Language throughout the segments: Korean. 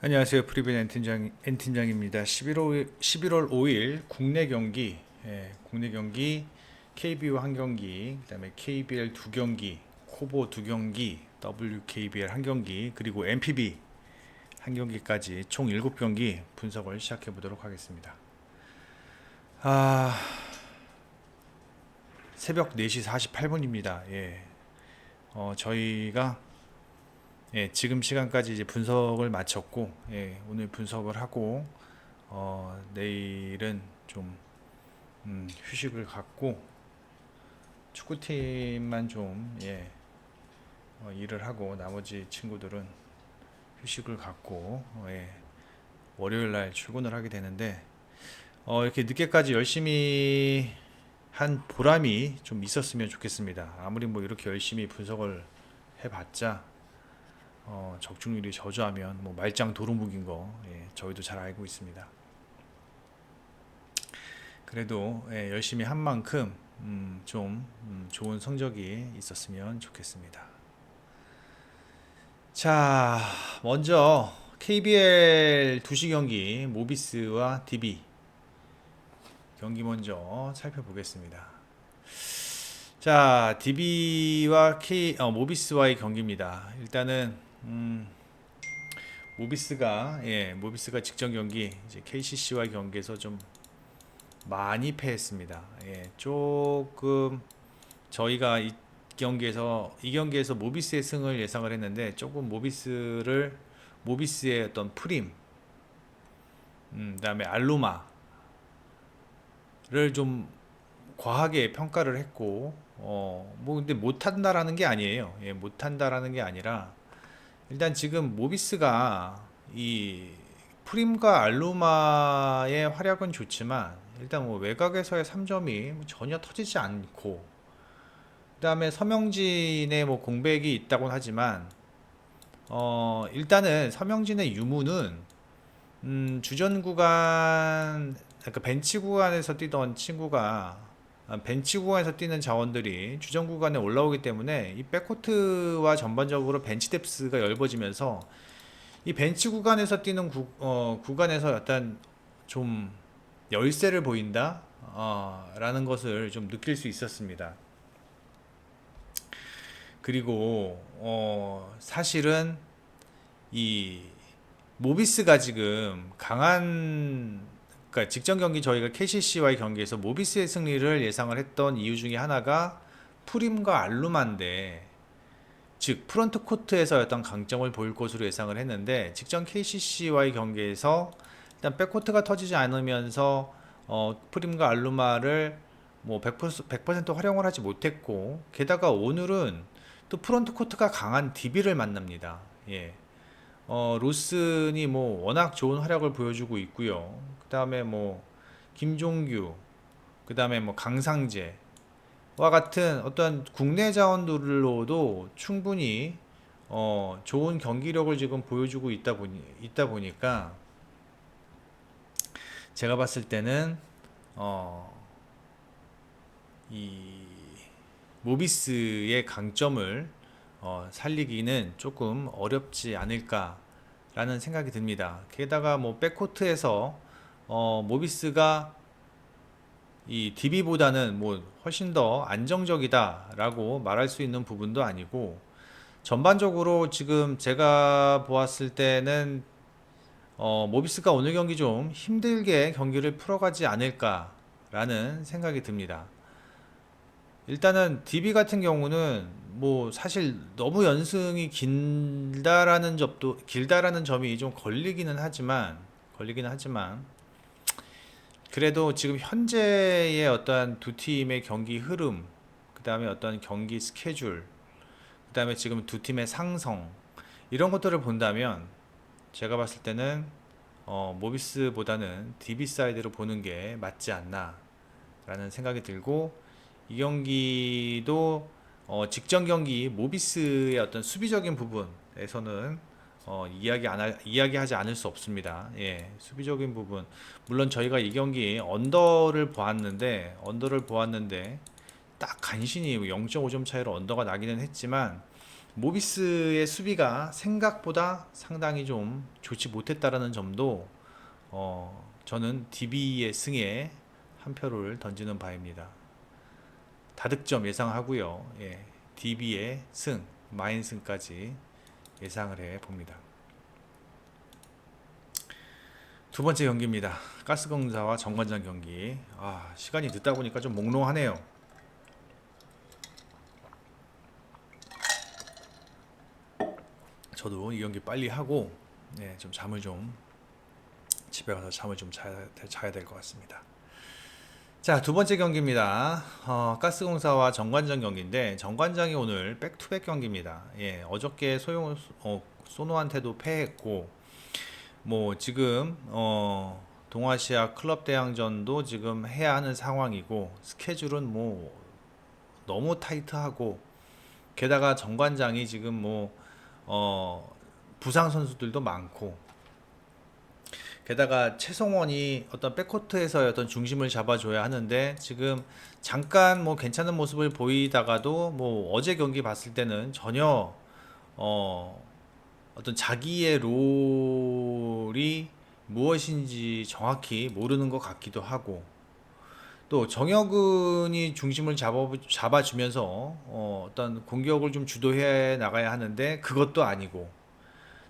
안녕하세요. 프리벤 N팀장입니다. 11월 5일 국내 경기, 국내 경기 KBO 한 경기, 그다음에 KBL 두 경기, 코보 두 경기, WKBL 한 경기, 그리고 MPB 한 경기까지 총 7경기 분석을 시작해 보도록 하겠습니다. 아, 새벽 4시 48분입니다. 저희가 지금 시간까지 이제 분석을 마쳤고, 오늘 분석을 하고, 내일은 좀 휴식을 갖고 축구팀만 좀 일을 하고 나머지 친구들은 휴식을 갖고 월요일 날 출근을 하게 되는데 이렇게 늦게까지 열심히 한 보람이 좀 있었으면 좋겠습니다. 아무리 뭐 이렇게 열심히 분석을 해봤자 적중률이 저조하면 뭐 말짱 도루묵인 거 저희도 잘 알고 있습니다. 그래도 열심히 한 만큼 좀 좋은 성적이 있었으면 좋겠습니다. 자, 먼저 KBL 2시 경기 모비스와 DB 경기 먼저 살펴보겠습니다. 자, DB와 모비스와의 경기입니다. 일단은 모비스가 직전 경기 이제 KCC와의 경기에서 좀 많이 패했습니다. 조금 저희가 이 경기에서 모비스의 승을 예상을 했는데 조금 모비스의 어떤 프림, 그다음에 알루마를 좀 과하게 평가를 했고, 뭐 근데 못한다라는 게 아니에요. 못한다라는 게 아니라 일단 지금 모비스가 이 프림과 알루마의 활약은 좋지만 일단 뭐 외곽에서의 3점이 전혀 터지지 않고 그다음에 서명진의 뭐 공백이 있다곤 하지만 일단은 서명진의 유무는 주전 구간 그러니까 벤치 구간에서 뛰던 친구가 벤치 구간에서 뛰는 자원들이 주전 구간에 올라오기 때문에 이 백코트와 전반적으로 벤치 뎁스가 얇아지면서 이 벤치 구간에서 뛰는 구간에서 약간 좀 열세를 보인다 라는 것을 좀 느낄 수 있었습니다. 그리고 사실은 이 모비스가 지금 그러니까 직전 경기 저희가 KCC와의 경기에서 모비스의 승리를 예상을 했던 이유 중에 하나가 프림과 알루마인데 즉 프런트 코트에서 어떤 강점을 보일 것으로 예상을 했는데 직전 KCC와의 경기에서 일단 백코트가 터지지 않으면서 프림과 알루마를 뭐 100% 활용을 하지 못했고 게다가 오늘은 또 프런트 코트가 강한 DB를 만납니다. 로슨이 뭐 워낙 좋은 활약을 보여주고 있고요. 그 다음에 뭐 김종규, 그 다음에 뭐 강상재와 같은 어떤 국내 자원들로도 충분히 좋은 경기력을 지금 보여주고 있다 보니까 제가 봤을 때는 이 모비스의 강점을 살리기는 조금 어렵지 않을까라는 생각이 듭니다. 게다가 뭐 백코트에서 모비스가 이 DB보다는 뭐 훨씬 더 안정적이다라고 말할 수 있는 부분도 아니고 전반적으로 지금 제가 보았을 때는 모비스가 오늘 경기 좀 힘들게 경기를 풀어가지 않을까라는 생각이 듭니다. 일단은 DB 같은 경우는 뭐 사실 너무 연승이 길다라는 점이 좀 걸리기는 하지만 그래도 지금 현재의 어떤 두 팀의 경기 흐름, 그다음에 어떤 경기 스케줄, 그다음에 지금 두 팀의 상성 이런 것들을 본다면 제가 봤을 때는 모비스보다는 DB 사이드로 보는 게 맞지 않나라는 생각이 들고 이 경기도 직전 경기 모비스의 어떤 수비적인 부분에서는 이야기하지 않을 수 없습니다. 수비적인 부분 물론 저희가 이 경기 언더를 보았는데 딱 간신히 0.5점 차이로 언더가 나기는 했지만 모비스의 수비가 생각보다 상당히 좀 좋지 못했다라는 점도 저는 DB의 승에 한 표를 던지는 바입니다. 다득점 예상하고요. 예, DB의 승, 마인승까지 예상을 해 봅니다. 두 번째 경기입니다. 가스공사와 정관장 경기. 시간이 늦다 보니까 좀 몽롱하네요. 저도 이 경기 빨리 하고 좀 잠을 좀 집에 가서 잠을 좀 자야 될 것 같습니다. 자, 두 번째 경기입니다. 가스공사와 정관장 경기인데 정관장이 오늘 백투백 경기입니다. 예, 어저께 소노한테도 패했고 뭐 지금 동아시아 클럽 대항전도 지금 해야 하는 상황이고 스케줄은 뭐 너무 타이트하고 게다가 정관장이 지금 부상 선수들도 많고 게다가 최성원이 어떤 백코트에서의 어떤 중심을 잡아줘야 하는데 지금 잠깐 뭐 괜찮은 모습을 보이다가도 뭐 어제 경기 봤을 때는 전혀 어떤 자기의 롤이 무엇인지 정확히 모르는 것 같기도 하고 또 정혁은이 중심을 잡아주면서 어떤 공격을 좀 주도해 나가야 하는데 그것도 아니고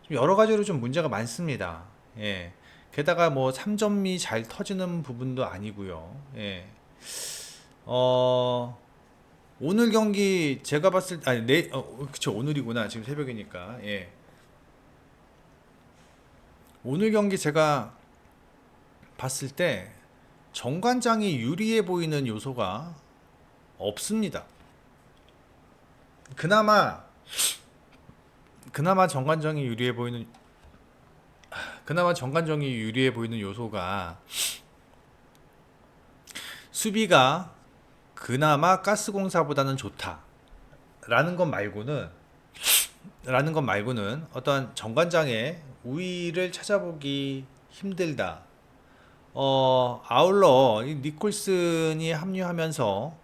좀 여러 가지로 좀 문제가 많습니다. 예. 게다가 뭐 3점이 잘 터지는 부분도 아니고요. 예. 어, 오늘 경기 제가 봤을 때 아니 그쵸 오늘이구나. 지금 새벽이니까. 예. 오늘 경기 제가 봤을 때 정관장이 유리해 보이는 요소가 없습니다. 그나마 정관장이 유리해 보이는 요소가 수비가 그나마 가스공사보다는 좋다라는 것 말고는 어떤 정관장의 우위를 찾아보기 힘들다. 아울러 이 니콜슨이 합류하면서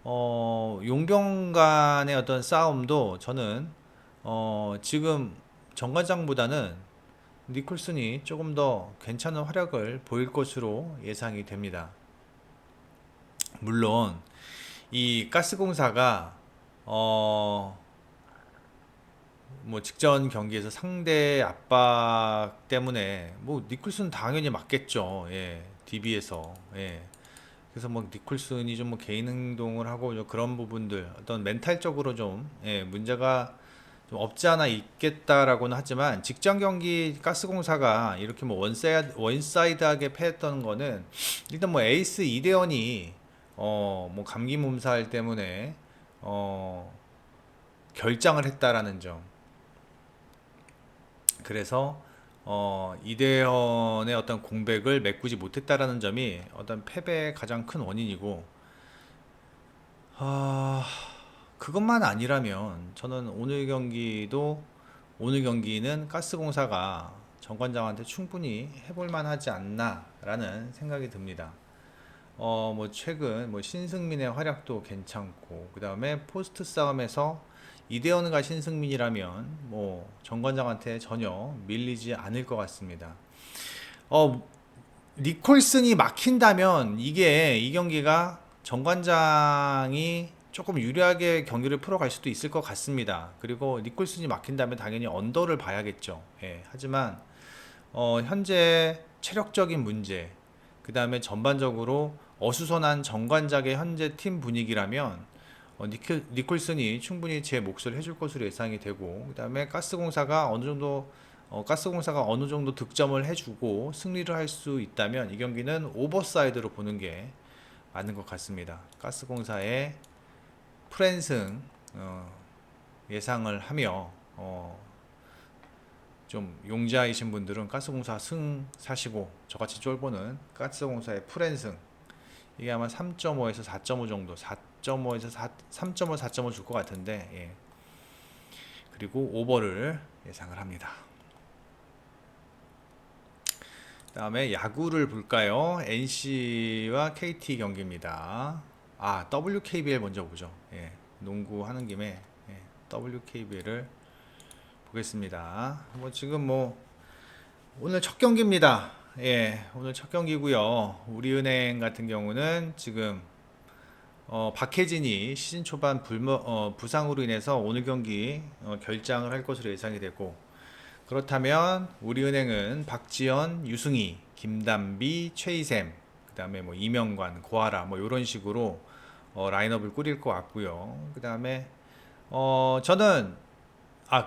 용병 간의 어떤 싸움도 저는 지금 정관장보다는 니콜슨이 조금 더 괜찮은 활약을 보일 것으로 예상이 됩니다. 물론 이 가스공사가 뭐 직전 경기에서 상대 압박 때문에 뭐 니콜슨 당연히 맞겠죠. 예, DB에서 예. 그래서 뭐 니콜슨이 좀 뭐 개인 행동을 하고 좀 그런 부분들 어떤 멘탈적으로 좀 문제가 좀 없지 않아 있겠다라고는 하지만 직전 경기 가스공사가 이렇게 뭐 원사이드하게 패했던 거는 일단 뭐 에이스 이대현이 뭐 감기 몸살 때문에 결장을 했다라는 점. 그래서 이대현의 어떤 공백을 메꾸지 못했다라는 점이 어떤 패배의 가장 큰 원인이고 그것만 아니라면 저는 오늘 경기는 가스공사가 정관장한테 충분히 해볼 만하지 않나라는 생각이 듭니다. 뭐 최근 뭐 신승민의 활약도 괜찮고 그 다음에 포스트 싸움에서 이대현과 신승민이라면 뭐 정관장한테 전혀 밀리지 않을 것 같습니다. 니콜슨이 막힌다면 이 경기가 정관장이 조금 유리하게 경기를 풀어갈 수도 있을 것 같습니다. 그리고 니콜슨이 막힌다면 당연히 언더를 봐야겠죠. 예, 하지만 현재 체력적인 문제, 그 다음에 전반적으로 어수선한 정관장의 현재 팀 분위기라면 니콜슨이 충분히 제 몫을 해줄 것으로 예상이 되고 그 다음에 가스공사가 어느 정도 득점을 해주고 승리를 할 수 있다면 이 경기는 오버사이드로 보는 게 맞는 것 같습니다. 가스공사의 프랜승 예상을 하며 좀 용자이신 분들은 가스공사 승 사시고 저같이 쫄보는 가스공사의 프랜승 이게 아마 3.5에서 4.5 정도 4.5에서 3.5 4.5 줄 것 같은데 예. 그리고 오버를 예상을 합니다. 다음에 야구를 볼까요? NC와 KT 경기입니다. WKBL 먼저 보죠. 예. 농구 하는 김에 예. WKB를 보겠습니다. 뭐 지금 뭐 오늘 첫 경기입니다. 예, 오늘 첫 경기고요. 우리은행 같은 경우는 지금 박혜진이 시즌 초반 부상으로 인해서 오늘 경기 결장을 할 것으로 예상이 되고, 그렇다면 우리은행은 박지현, 유승희, 김단비, 최희샘, 그 다음에 뭐 이명관, 고아라 뭐 이런 식으로 라인업을 꾸릴 것 같고요. 그 다음에 저는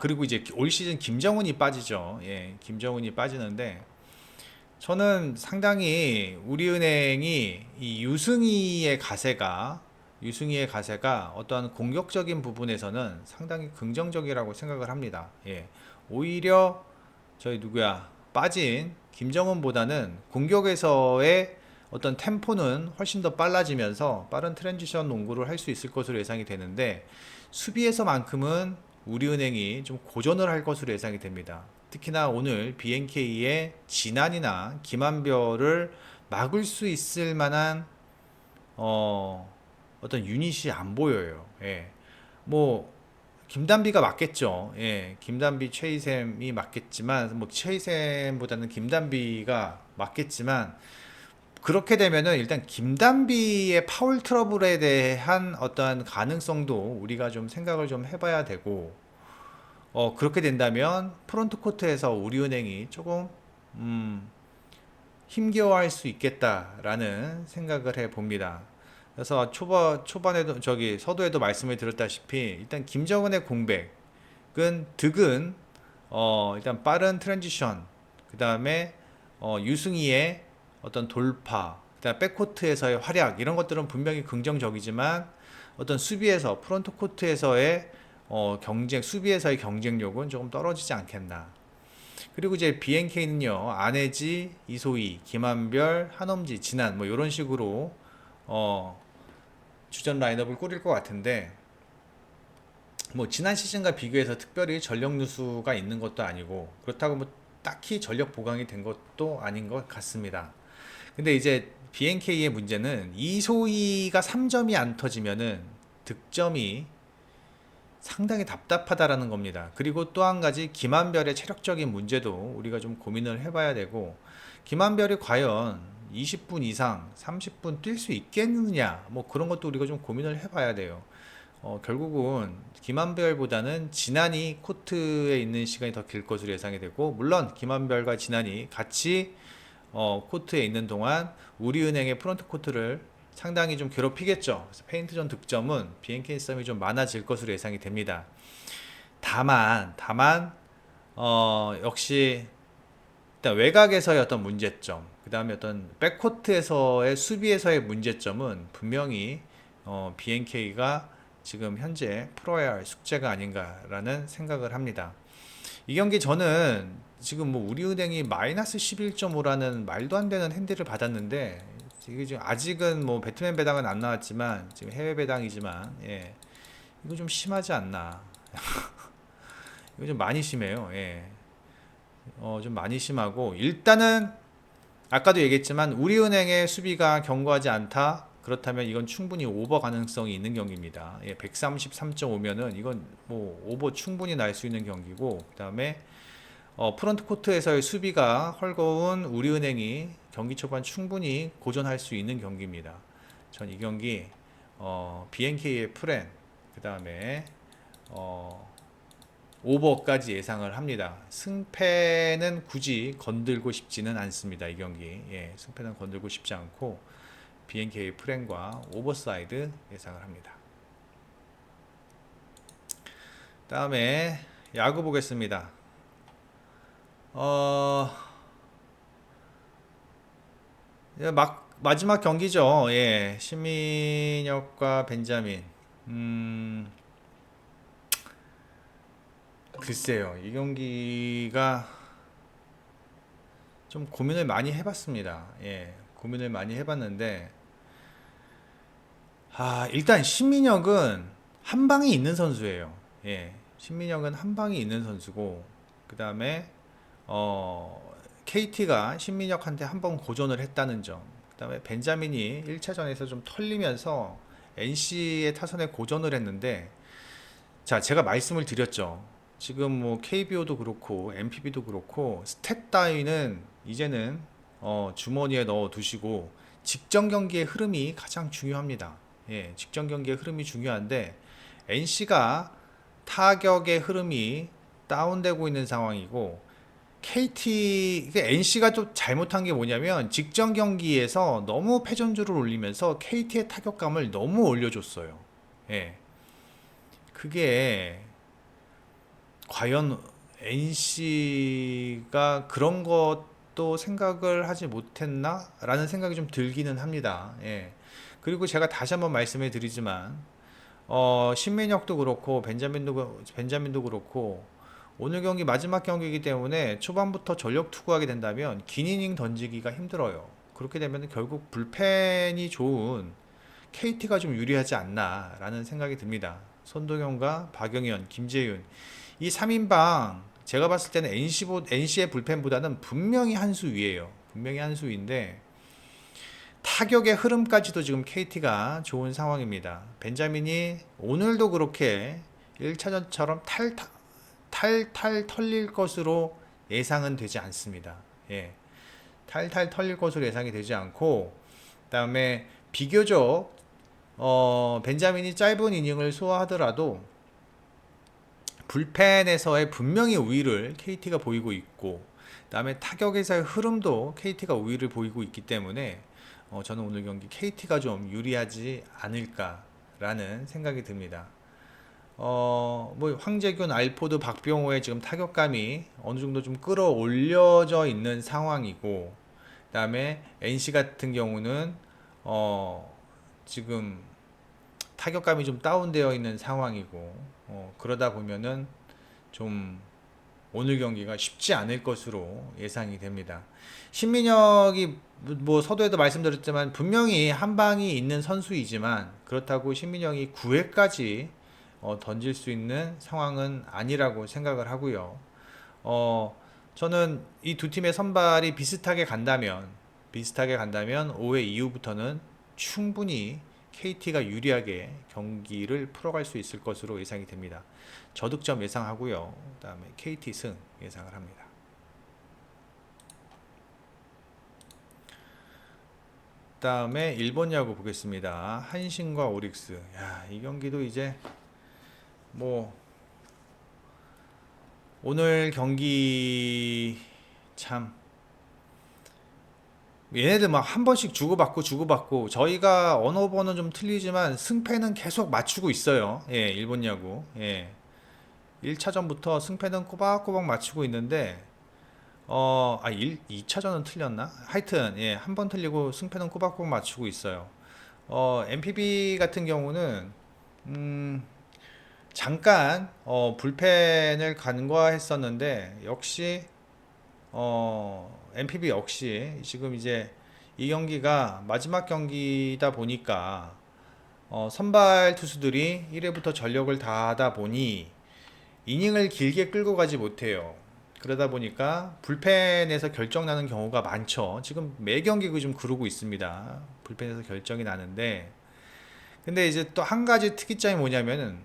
그리고 이제 올 시즌 김정훈이 빠지죠. 예, 김정훈이 빠지는데 저는 상당히 우리은행이 이 유승희의 가세가 어떠한 공격적인 부분에서는 상당히 긍정적이라고 생각을 합니다. 예. 오히려 저희 빠진 김정은보다는 공격에서의 어떤 템포는 훨씬 더 빨라지면서 빠른 트랜지션 농구를 할 수 있을 것으로 예상이 되는데, 수비에서만큼은 우리은행이 좀 고전을 할 것으로 예상이 됩니다. 특히나 오늘 BNK의 진안이나 김한별을 막을 수 있을 만한 어떤 유닛이 안 보여요. 예. 뭐 김단비가 맞겠죠. 예. 김단비, 최희샘이 맞겠지만, 뭐 최희샘보다는 김단비가 맞겠지만, 그렇게 되면은 일단 김단비의 파울 트러블에 대한 어떠한 가능성도 우리가 좀 생각을 좀 해봐야 되고, 그렇게 된다면 프론트 코트에서 우리은행이 조금 힘겨워할 수 있겠다라는 생각을 해 봅니다. 그래서 초반에도 저기 서두에도 말씀을 드렸다시피 일단 김정은의 공백은 득은 일단 빠른 트랜지션, 그 다음에 유승희의 어떤 돌파, 그다음 백코트에서의 활약, 이런 것들은 분명히 긍정적이지만 어떤 수비에서 프론트 코트에서의 수비에서의 경쟁력은 조금 떨어지지 않겠나. 그리고 이제 BNK는요, 안혜지, 이소희, 김한별, 한엄지, 진안 뭐 이런 식으로 주전 라인업을 꾸릴 것 같은데, 뭐 지난 시즌과 비교해서 특별히 전력 누수가 있는 것도 아니고, 그렇다고 뭐 딱히 전력 보강이 된 것도 아닌 것 같습니다. 근데 이제 BNK의 문제는 이소희가 3점이 안 터지면은 득점이 상당히 답답하다라는 겁니다. 그리고 또 한 가지 김한별의 체력적인 문제도 우리가 좀 고민을 해봐야 되고, 김한별이 과연 20분 이상 30분 뛸 수 있겠느냐, 뭐 그런 것도 우리가 좀 고민을 해봐야 돼요. 결국은 김한별보다는 진안이 코트에 있는 시간이 더 길 것으로 예상이 되고, 물론 김한별과 진안이 같이 코트에 있는 동안 우리은행의 프론트 코트를 상당히 좀 괴롭히겠죠. 그래서 페인트전 득점은 BNK 싸움이 좀 많아질 것으로 예상이 됩니다. 다만 역시 일단 외곽에서의 어떤 문제점, 그 다음에 어떤 백코트에서의 수비에서의 문제점은 분명히 BNK가 지금 현재 풀어야 할 숙제가 아닌가라는 생각을 합니다. 이 경기 저는 지금 뭐 우리은행이 마이너스 11.5라는 말도 안 되는 핸디를 받았는데, 이게 지금 아직은 뭐 배트맨 배당은 안 나왔지만 지금 해외 배당이지만, 예, 이거 좀 심하지 않나. 이거 좀 많이 심해요. 예. 좀 많이 심하고, 일단은 아까도 얘기했지만 우리은행의 수비가 견고하지 않다. 그렇다면 이건 충분히 오버 가능성이 있는 경기입니다. 예, 133.5면은 이건 뭐 오버 충분히 날 수 있는 경기고, 그 다음에 프런트 코트에서의 수비가 헐거운 우리은행이 경기 초반 충분히 고전할 수 있는 경기입니다. 전 이 경기 BNK의 프렌, 그 다음에 오버까지 예상을 합니다. 승패는 굳이 건들고 싶지는 않습니다. 이 경기, 예, 승패는 건들고 싶지 않고 BNK 프렌과 오버사이드 예상을 합니다. 다음에 야구 보겠습니다. 마지막 경기죠. 예, 신민혁과 벤자민. 글쎄요, 이 경기가 좀 고민을 많이 해봤습니다. 예, 고민을 많이 해봤는데, 일단 신민혁은 한 방이 있는 선수예요. 예, 신민혁은 한 방이 있는 선수고, 그 다음에 KT가 신민혁한테 한 번 고전을 했다는 점, 그 다음에 벤자민이 1차전에서 좀 털리면서 NC의 타선에 고전을 했는데, 자, 제가 말씀을 드렸죠. 지금 뭐 KBO도 그렇고 MPB도 그렇고 스탯 따위는 이제는 주머니에 넣어 두시고 직전 경기의 흐름이 가장 중요합니다. 예, 직전 경기의 흐름이 중요한데 NC가 타격의 흐름이 다운되고 있는 상황이고 NC가 좀 잘못한 게 뭐냐면 직전 경기에서 너무 패전주를 올리면서 KT의 타격감을 너무 올려줬어요. 예, 그게 과연 NC가 그런 것도 생각을 하지 못했나? 라는 생각이 좀 들기는 합니다. 예. 그리고 제가 다시 한번 말씀해 드리지만, 신민혁도 그렇고, 벤자민도 그렇고, 오늘 경기 마지막 경기이기 때문에 초반부터 전력 투구하게 된다면 긴 이닝 던지기가 힘들어요. 그렇게 되면 결국 불펜이 좋은 KT가 좀 유리하지 않나라는 생각이 듭니다. 손동현과 박영현, 김재윤 이 3인방 제가 봤을 때는 NC의 불펜보다는 분명히 한 수 위에요. 분명히 한 수 위인데 타격의 흐름까지도 지금 KT가 좋은 상황입니다. 벤자민이 오늘도 그렇게 1차전처럼 탈탈 털릴 것으로 예상은 되지 않습니다. 예. 탈탈 털릴 것으로 예상이 되지 않고 그다음에 비교적 벤자민이 짧은 이닝을 소화하더라도 불펜에서의 분명히 우위를 KT가 보이고 있고 그다음에 타격에서의 흐름도 KT가 우위를 보이고 있기 때문에 저는 오늘 경기 KT가 좀 유리하지 않을까라는 생각이 듭니다. 뭐 황재균, 알포드, 박병호의 지금 타격감이 어느 정도 좀 끌어올려져 있는 상황이고 그다음에 NC 같은 경우는 지금 타격감이 좀 다운되어 있는 상황이고 그러다 보면은 좀 오늘 경기가 쉽지 않을 것으로 예상이 됩니다. 신민혁이 뭐 서두에도 말씀드렸지만 분명히 한 방이 있는 선수이지만 그렇다고 신민혁이 9회까지 던질 수 있는 상황은 아니라고 생각을 하고요. 저는 이 두 팀의 선발이 비슷하게 간다면 5회 이후부터는 충분히 KT가 유리하게 경기를 풀어갈 수 있을 것으로 예상이 됩니다. 저득점 예상하고요. 그다음에 KT 승 예상을 합니다. 그다음에 일본 야구 보겠습니다. 한신과 오릭스. 야, 이 경기도 이제 뭐 오늘 경기 참 얘네들 막 한 번씩 주고받고 저희가 언어번은 좀 틀리지만 승패는 계속 맞추고 있어요. 예, 일본 야구. 예. 1차전부터 승패는 꼬박꼬박 맞추고 있는데 2차전은 틀렸나? 하여튼 예, 한 번 틀리고 승패는 꼬박꼬박 맞추고 있어요. MPB 같은 경우는 잠깐 불펜을 간과했었는데 역시 MPB 역시 지금 이제 이 경기가 마지막 경기다 보니까 선발 투수들이 1회부터 전력을 다하다 보니 이닝을 길게 끌고 가지 못해요. 그러다 보니까 불펜에서 결정 나는 경우가 많죠. 지금 매 경기 좀 그러고 있습니다. 불펜에서 결정이 나는데 근데 이제 또 한 가지 특이점이 뭐냐면은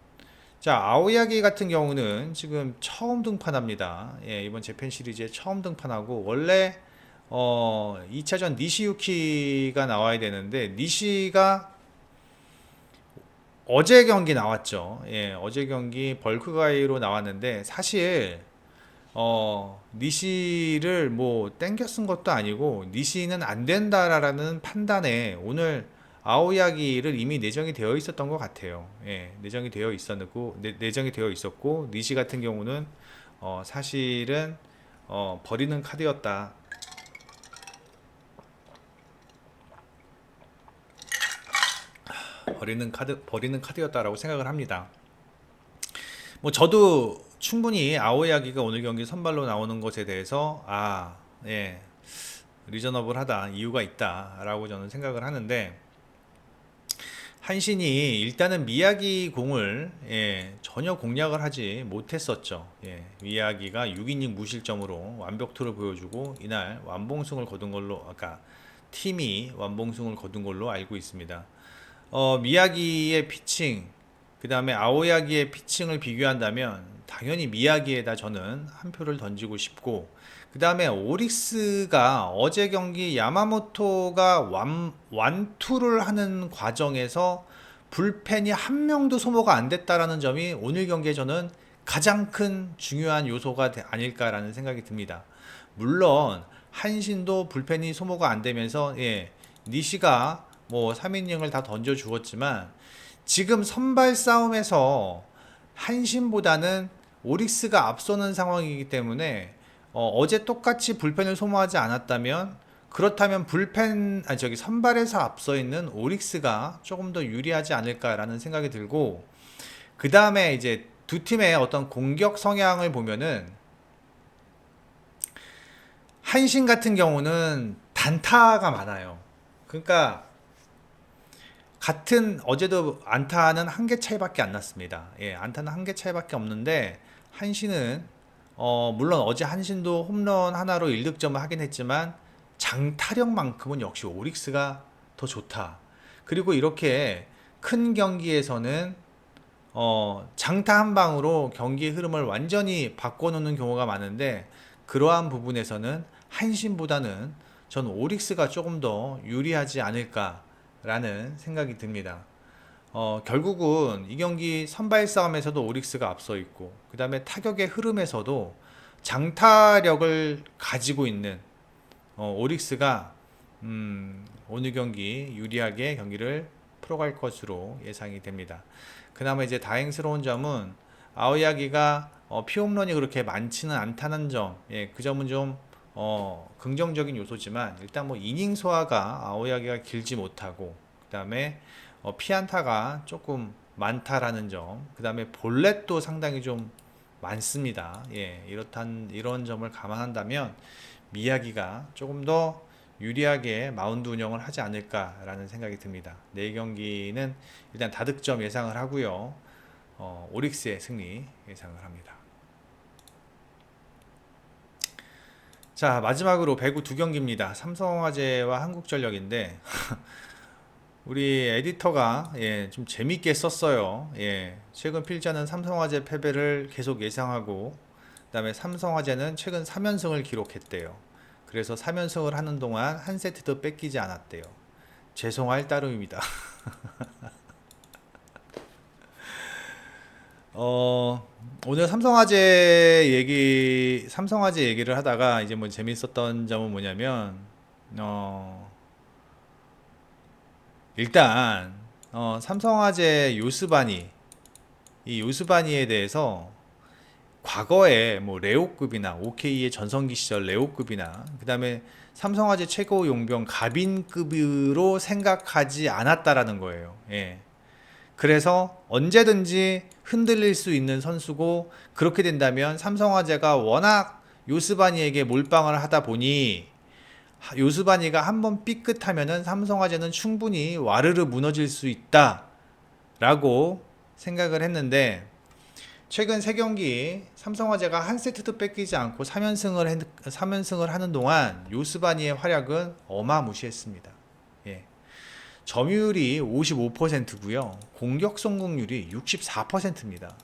자, 아오야기 같은 경우는 지금 처음 등판합니다. 예, 이번 재팬 시리즈에 처음 등판하고 원래 2차전 니시유키가 나와야 되는데 니시가 어제 경기 나왔죠. 예, 어제 경기 벌크가이로 나왔는데 사실 니시를 뭐 땡겨 쓴 것도 아니고 니시는 안 된다라는 판단에 오늘 아오야기를 이미 내정이 되어 있었던 것 같아요. 예, 내정이 되어 있었고 니시 같은 경우는 사실은 버리는 카드였다. 버리는 카드였다라고 생각을 합니다. 뭐 저도 충분히 아오야기가 오늘 경기 선발로 나오는 것에 대해서 예, 리저너블하다, 이유가 있다라고 저는 생각을 하는데 한신이 일단은 미야기 공을 전혀 공략을 하지 못했었죠. 예, 미야기가 6이닝 무실점으로 완벽투를 보여주고 이날 완봉승을 거둔 걸로 아까 팀이 완봉승을 거둔 걸로 알고 있습니다. 미야기의 피칭 그 다음에 아오야기의 피칭을 비교한다면 당연히 미야기에다 저는 한 표를 던지고 싶고, 그 다음에 오릭스가 어제 경기 야마모토가 완투를 하는 과정에서 불펜이 한 명도 소모가 안 됐다라는 점이 오늘 경기에 저는 가장 큰 중요한 요소가 아닐까라는 생각이 듭니다. 물론 한신도 불펜이 소모가 안 되면서 니시가 뭐 3이닝을 다 던져 주었지만, 지금 선발 싸움에서 한신보다는 오릭스가 앞서는 상황이기 때문에 어제 똑같이 불펜을 소모하지 않았다면, 그렇다면 선발에서 앞서 있는 오릭스가 조금 더 유리하지 않을까라는 생각이 들고, 그 다음에 이제 두 팀의 어떤 공격 성향을 보면은 한신 같은 경우는 단타가 많아요. 그러니까 같은 어제도 안타는 한 개 차이밖에 안 났습니다. 안타는 한 개 차이밖에 없는데 한신은 물론 어제 한신도 홈런 하나로 1득점을 하긴 했지만 장타력만큼은 역시 오릭스가 더 좋다. 그리고 이렇게 큰 경기에서는 장타 한 방으로 경기의 흐름을 완전히 바꿔놓는 경우가 많은데, 그러한 부분에서는 한신보다는 전 오릭스가 조금 더 유리하지 않을까라는 생각이 듭니다. 결국은 이 경기 선발 싸움에서도 오릭스가 앞서 있고, 그 다음에 타격의 흐름에서도 장타력을 가지고 있는 오릭스가 오늘 경기 유리하게 경기를 풀어갈 것으로 예상이 됩니다. 그나마 이제 다행스러운 점은 아오야기가 피홈런이 그렇게 많지는 않다는 점, 그 점은 좀 긍정적인 요소지만, 일단 뭐 이닝 소화가 아오야기가 길지 못하고, 그 다음에 피안타가 조금 많다라는 점, 그 다음에 볼넷도 상당히 좀 많습니다. 이런 점을 감안한다면 미야기가 조금 더 유리하게 마운드 운영을 하지 않을까라는 생각이 듭니다. 내일 경기는 일단 다득점 예상을 하고요. 오릭스의 승리 예상을 합니다. 자, 마지막으로 배구 두 경기입니다. 삼성화재와 한국전력인데 우리 에디터가 좀 재밌게 썼어요. 최근 필자는 삼성화재 패배를 계속 예상하고, 그 다음에 삼성화재는 최근 3연승을 기록했대요. 그래서 3연승을 하는 동안 한 세트도 뺏기지 않았대요. 죄송할 따름입니다. 오늘 삼성화재 얘기를 하다가 이제 뭐 재밌었던 점은 뭐냐면, 일단 삼성화재 이 요스바니에 대해서 과거에 뭐 레오급이나 OK의 전성기 시절 레오급이나, 그 다음에 삼성화재 최고 용병 가빈급으로 생각하지 않았다라는 거예요. 그래서 언제든지 흔들릴 수 있는 선수고, 그렇게 된다면 삼성화재가 워낙 요스바니에게 몰빵을 하다 보니 요스바니가 한번 삐끗하면은 삼성화재는 충분히 와르르 무너질 수 있다라고 생각을 했는데, 최근 3경기 삼성화재가 한 세트도 뺏기지 않고 3연승을 하는 동안 요스바니의 활약은 어마무시했습니다. 점유율이 55%고요. 공격 성공률이 64%입니다.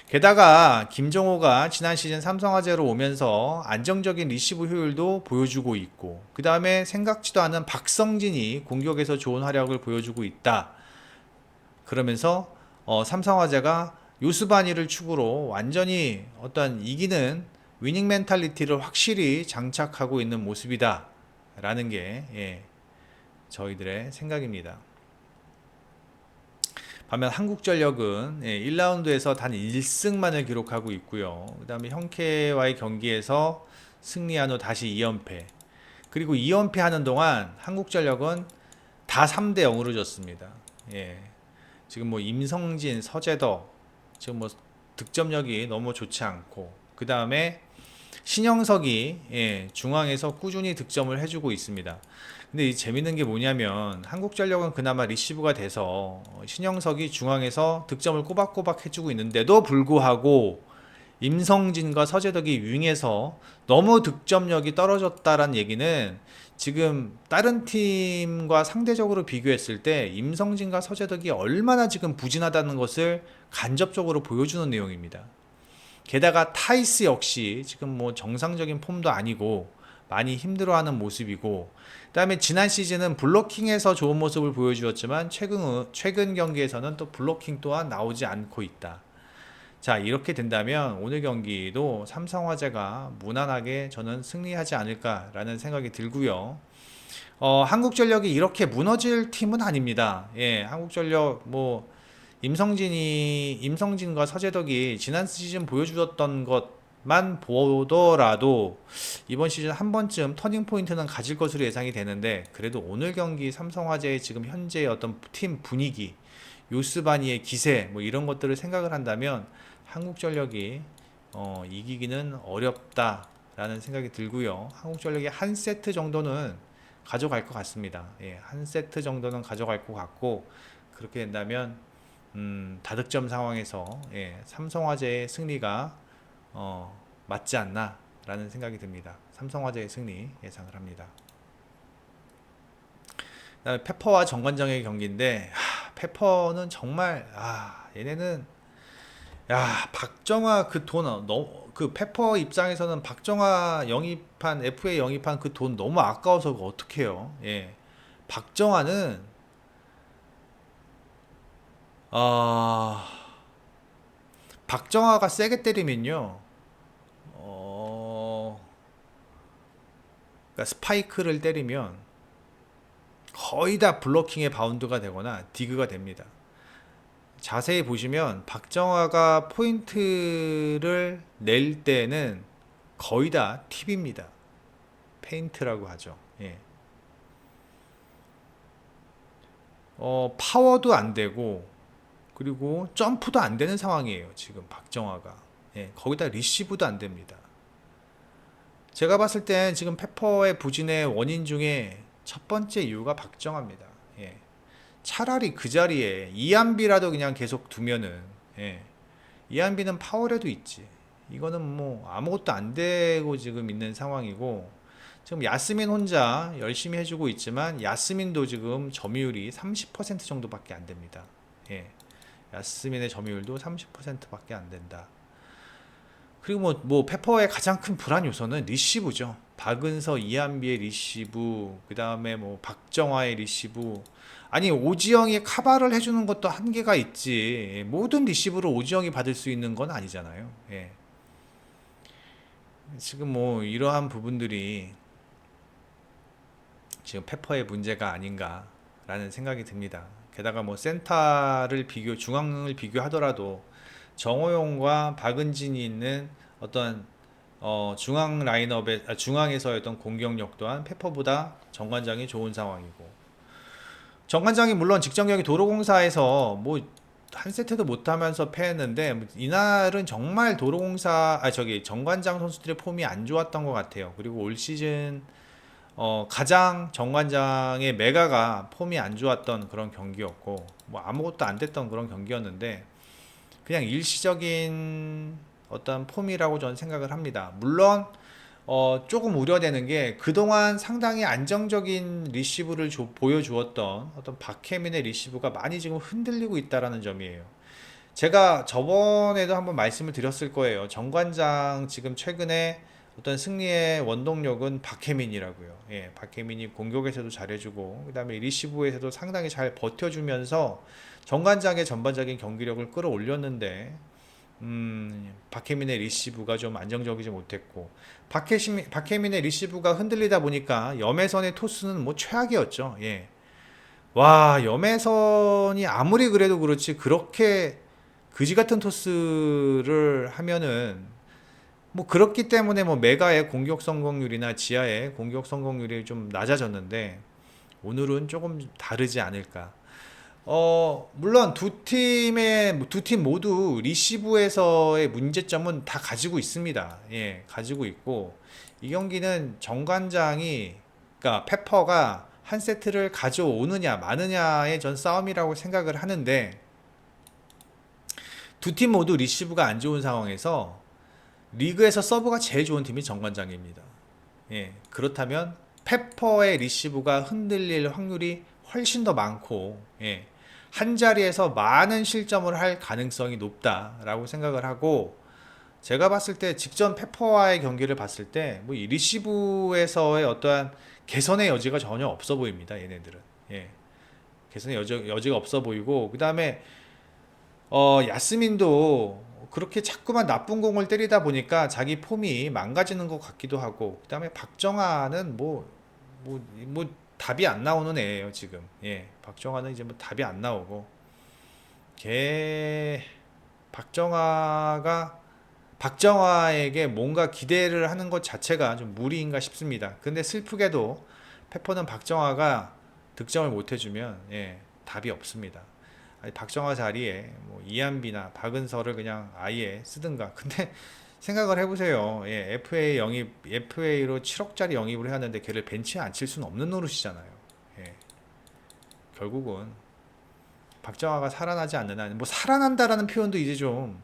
게다가 김정호가 지난 시즌 삼성화재로 오면서 안정적인 리시브 효율도 보여주고 있고, 그 다음에 생각지도 않은 박성진이 공격에서 좋은 활약을 보여주고 있다. 그러면서 삼성화재가 요스바니를 축으로 완전히 어떤 이기는 위닝 멘탈리티를 확실히 장착하고 있는 모습이다 라는 게 저희들의 생각입니다. 반면 한국전력은 1라운드에서 단 1승만을 기록하고 있고요. 그 다음에 현케와의 경기에서 승리한 후 다시 2연패, 그리고 2연패 하는 동안 한국전력은 다 3대 0으로 졌습니다. 지금 뭐 임성진, 서재덕 지금 뭐 득점력이 너무 좋지 않고, 그 다음에 신영석이 중앙에서 꾸준히 득점을 해주고 있습니다. 근데 이 재밌는 게 뭐냐면, 한국전력은 그나마 리시브가 돼서 신영석이 중앙에서 득점을 꼬박꼬박 해주고 있는데도 불구하고 임성진과 서재덕이 윙에서 너무 득점력이 떨어졌다란 얘기는 지금 다른 팀과 상대적으로 비교했을 때 임성진과 서재덕이 얼마나 지금 부진하다는 것을 간접적으로 보여주는 내용입니다. 게다가 타이스 역시 지금 뭐 정상적인 폼도 아니고 많이 힘들어하는 모습이고, 그다음에 지난 시즌은 블로킹에서 좋은 모습을 보여주었지만 최근 경기에서는 또 블로킹 또한 나오지 않고 있다. 자, 이렇게 된다면 오늘 경기도 삼성화재가 무난하게 저는 승리하지 않을까라는 생각이 들고요. 한국전력이 이렇게 무너질 팀은 아닙니다. 예, 한국전력 뭐 임성진과 서재덕이 지난 시즌 보여주었던 것만 보더라도 이번 시즌 한 번쯤 터닝 포인트는 가질 것으로 예상이 되는데, 그래도 오늘 경기 삼성화재의 지금 현재의 어떤 팀 분위기, 요스바니의 기세 뭐 이런 것들을 생각을 한다면 한국전력이 이기기는 어렵다라는 생각이 들고요. 한국전력이 한 세트 정도는 가져갈 것 같습니다. 예, 한 세트 정도는 가져갈 것 같고, 그렇게 된다면 다득점 상황에서 예, 삼성화재의 승리가 맞지 않나라는 생각이 듭니다. 삼성화재의 승리 예상을 합니다. 그다음에 페퍼와 정관장의 경기인데, 페퍼는 정말 얘네는 박정아 그 돈 너무, 그 페퍼 입장에서는 박정아 영입한 FA 영입한 그 돈 너무 아까워서 어떡해요. 예. 박정아는 아 박정아가 세게 때리면요. 그러니까 스파이크를 때리면 거의 다 블로킹의 바운드가 되거나 디그가 됩니다. 자세히 보시면 박정아가 포인트를 낼 때는 거의 다 팁입니다. 페인트라고 하죠. 예. 파워도 안 되고, 그리고 점프도 안 되는 상황이에요. 지금 박정아가. 예, 거기다 리시브도 안 됩니다. 제가 봤을 땐 지금 페퍼의 부진의 원인 중에 첫 번째 이유가 박정아입니다. 예. 차라리 그 자리에 이한비라도 그냥 계속 두면은, 예. 이한비는 파워라도 있지. 이거는 뭐 아무것도 안 되고 지금 있는 상황이고, 지금 야스민 혼자 열심히 해주고 있지만 야스민도 지금 점유율이 30% 정도밖에 안 됩니다. 예. 야스민의 점유율도 30%밖에 안 된다. 그리고 뭐 페퍼의 가장 큰 불안 요소는 리시브죠. 박은서, 이한비의 리시브, 그 다음에 뭐 박정화의 리시브. 아니, 오지영이 카바를 해주는 것도 한계가 있지. 모든 리시브를 오지영이 받을 수 있는 건 아니잖아요. 예. 지금 뭐 이러한 부분들이 지금 페퍼의 문제가 아닌가라는 생각이 듭니다. 게다가 뭐 중앙을 비교하더라도 정호용과 박은진이 있는 어떤 중앙 중앙에서의 어떤 공격력 또한 페퍼보다 정관장이 좋은 상황이고, 정관장이 물론 직전 경기 도로공사에서 뭐 한 세트도 못하면서 패했는데, 이날은 정말 정관장 선수들의 폼이 안 좋았던 것 같아요. 그리고 올 시즌 가장 정관장의 메가가 폼이 안 좋았던 그런 경기였고, 뭐 아무것도 안 됐던 그런 경기였는데, 그냥 일시적인 어떤 폼이라고 저는 생각을 합니다. 물론 조금 우려되는 게 그동안 상당히 안정적인 리시브를 보여주었던 어떤 박혜민의 리시브가 많이 지금 흔들리고 있다라는 점이에요. 제가 저번에도 한번 말씀을 드렸을 거예요. 정관장 지금 최근에 어떤 승리의 원동력은 박혜민이라고요. 예, 박혜민이 공격에서도 잘해주고, 그 다음에 리시브에서도 상당히 잘 버텨주면서 정관장의 전반적인 경기력을 끌어올렸는데, 박혜민의 리시브가 좀 안정적이지 못했고, 박혜민의 리시브가 흔들리다 보니까 염혜선의 토스는 뭐 최악이었죠. 예. 와, 염혜선이 아무리 그래도 그렇지 그렇게 그지 같은 토스를 하면은, 뭐 그렇기 때문에 뭐 메가의 공격 성공률이나 지하의 공격 성공률이 좀 낮아졌는데, 오늘은 조금 다르지 않을까. 물론 두 팀 모두 리시브에서의 문제점은 다 가지고 있습니다. 예, 가지고 있고, 이 경기는 그러니까 페퍼가 한 세트를 가져오느냐 마느냐의 전 싸움이라고 생각을 하는데, 두 팀 모두 리시브가 안 좋은 상황에서 리그에서 서브가 제일 좋은 팀이 정관장입니다. 예, 그렇다면 페퍼의 리시브가 흔들릴 확률이 훨씬 더 많고, 예, 한 자리에서 많은 실점을 할 가능성이 높다라고 생각을 하고, 제가 봤을 때 직전 페퍼와의 경기를 봤을 때 뭐 이 리시브에서의 어떠한 개선의 여지가 전혀 없어 보입니다. 얘네들은. 예. 개선의 여지가 없어 보이고, 그 다음에 야스민도 그렇게 자꾸만 나쁜 공을 때리다 보니까 자기 폼이 망가지는 것 같기도 하고, 그 다음에 박정아는 뭐 답이 안 나오는 애예요 지금. 예, 박정아는 이제 뭐 답이 안 나오고, 걔 박정아가 박정아에게 뭔가 기대를 하는 것 자체가 좀 무리인가 싶습니다. 근데 슬프게도 페퍼는 박정아가 득점을 못 해주면, 예, 답이 없습니다. 아니, 박정아 자리에 뭐 이한비나 박은서를 그냥 아예 쓰든가. 근데 생각을 해보세요. 예, FA로 7억짜리 영입을 해왔는데 걔를 벤치에 앉힐 수는 없는 노릇이잖아요. 예, 결국은 박정아가 살아나지 않는 한, 뭐 살아난다라는 표현도 이제 좀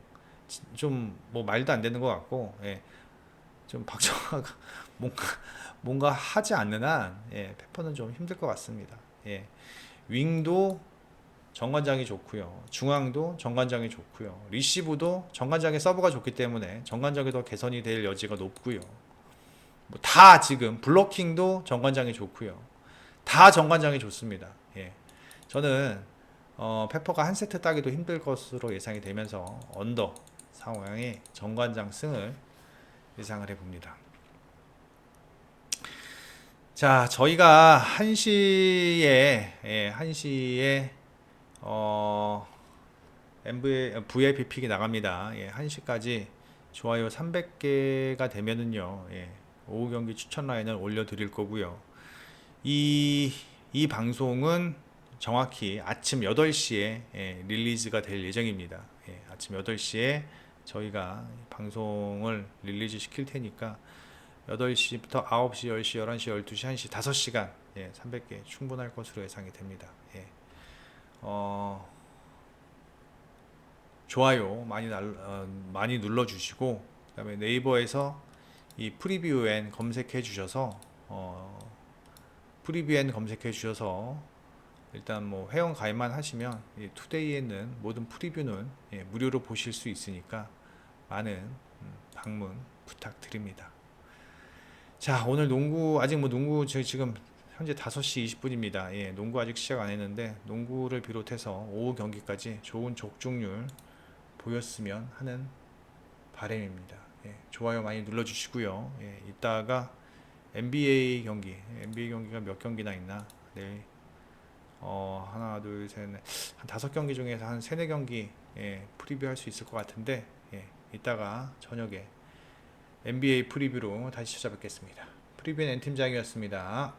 뭐 말도 안 되는 것 같고, 예, 좀 박정아가 뭔가 뭔가 하지 않는 한, 예, 페퍼는 좀 힘들 것 같습니다. 예, 윙도 정관장이 좋고요, 중앙도 정관장이 좋고요, 리시브도 정관장의 서브가 좋기 때문에 정관장이 더 개선이 될 여지가 높고요. 뭐 다 지금 블로킹도 정관장이 좋고요, 다 정관장이 좋습니다. 예, 저는 페퍼가 한 세트 따기도 힘들 것으로 예상이 되면서 언더 상황에 정관장 승을 예상을 해봅니다. 자, 저희가 1시에 VIP 픽이 나갑니다. 예, 1시까지 좋아요 300개가 되면은요, 예, 오후 경기 추천 라인을 올려드릴 거고요. 이 방송은 정확히 아침 8시에, 예, 릴리즈가 될 예정입니다. 예, 아침 8시에 저희가 방송을 릴리즈 시킬 테니까 8시부터 9시, 10시, 11시, 12시, 1시 5시간, 예, 300개 충분할 것으로 예상이 됩니다. 예. 좋아요 많이 눌러주시고, 그 다음에 네이버에서 이 프리뷰엔 검색해 주셔서 일단 뭐 회원 가입만 하시면 이 투데이에 있는 모든 프리뷰는, 예, 무료로 보실 수 있으니까 많은 방문 부탁드립니다. 자, 오늘 농구 저희 지금 현재 5시 20분입니다. 예, 농구 아직 시작 안 했는데 농구를 비롯해서 오후 경기까지 좋은 적중률 보였으면 하는 바람입니다. 예, 좋아요 많이 눌러주시고요. 예, 이따가 NBA 경기가 몇 경기나 있나? 내일 하나, 둘, 셋, 넷, 한 5경기 중에서 한 3, 4경기, 예, 프리뷰할 수 있을 것 같은데, 예, 이따가 저녁에 NBA 프리뷰로 다시 찾아뵙겠습니다. 프리뷰는 N팀장이었습니다.